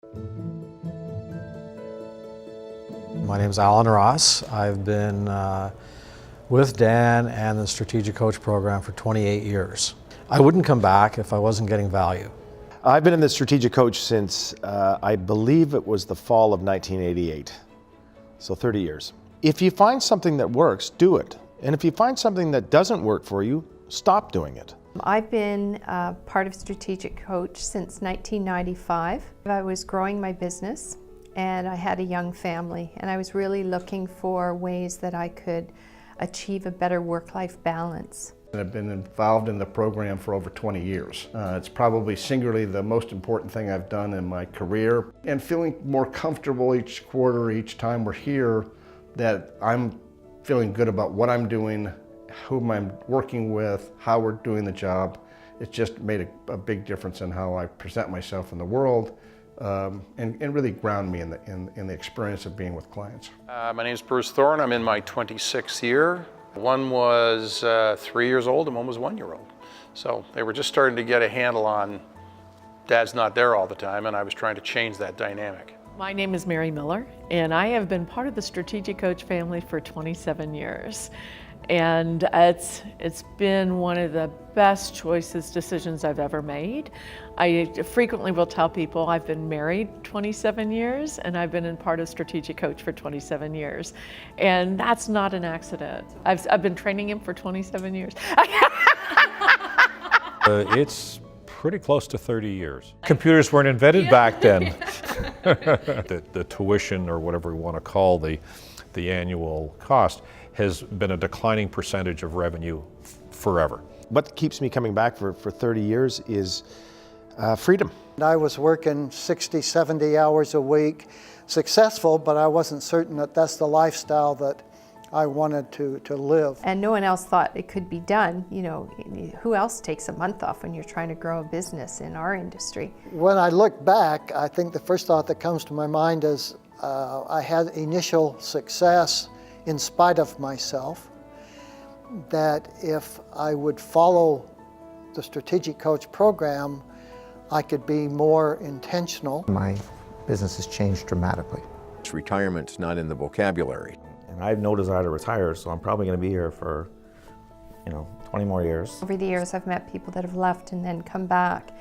My name is Alan Ross. I've been with Dan and the Strategic Coach program for 28 years. I wouldn't come back if I wasn't getting value. I've been in the Strategic Coach since I believe it was the fall of 1988, so 30 years. If you find something that works, do it. And if you find something that doesn't work for you, stop doing it. I've been part of Strategic Coach since 1995. I was growing my business and I had a young family, and I was really looking for ways that I could achieve a better work-life balance. I've been involved in the program for over 20 years. It's probably singularly the most important thing I've done in my career, and feeling more comfortable each quarter, each time we're here, that I'm feeling good about what I'm doing, whom I'm working with, how we're doing the job. It's just made a big difference in how I present myself in the world, and really ground me in the experience of being with clients. My name is Bruce Thorne. I'm in my 26th year. One was 3 years old and one was 1 year old. So they were just starting to get a handle on Dad's not there all the time, and I was trying to change that dynamic. My name is Mary Miller, and I have been part of the Strategic Coach family for 27 years. And it's been one of the best decisions I've ever made. I frequently will tell people I've been married 27 years and I've been in part of Strategic Coach for 27 years. And that's not an accident. I've been training him for 27 years. It's pretty close to 30 years. Computers weren't invented back then. The tuition, or whatever we want to call the annual cost, has been a declining percentage of revenue forever. What keeps me coming back for 30 years is freedom. I was working 60, 70 hours a week, successful, but I wasn't certain that that's the lifestyle that I wanted to live. And no one else thought it could be done. You know, who else takes a month off when you're trying to grow a business in our industry? When I look back, I think the first thought that comes to my mind is I had initial success in spite of myself, that if I would follow the Strategic Coach program, I could be more intentional. My business has changed dramatically. Retirement's not in the vocabulary. And I have no desire to retire, so I'm probably going to be here for, 20 more years. Over the years, I've met people that have left and then come back,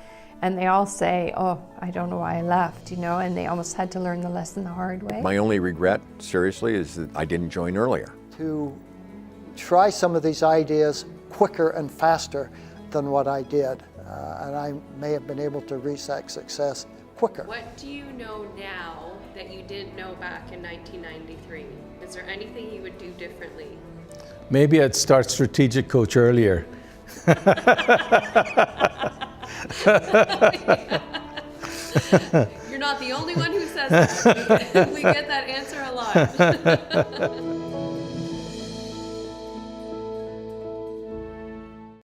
and they all say, oh, I don't know why I left, and they almost had to learn the lesson the hard way. My only regret, seriously, is that I didn't join earlier. To try some of these ideas quicker and faster than what I did, and I may have been able to reach that success quicker. What do you know now that you didn't know back in 1993? Is there anything you would do differently? Maybe I'd start Strategic Coach earlier. You're not the only one who says that. We get that answer a lot.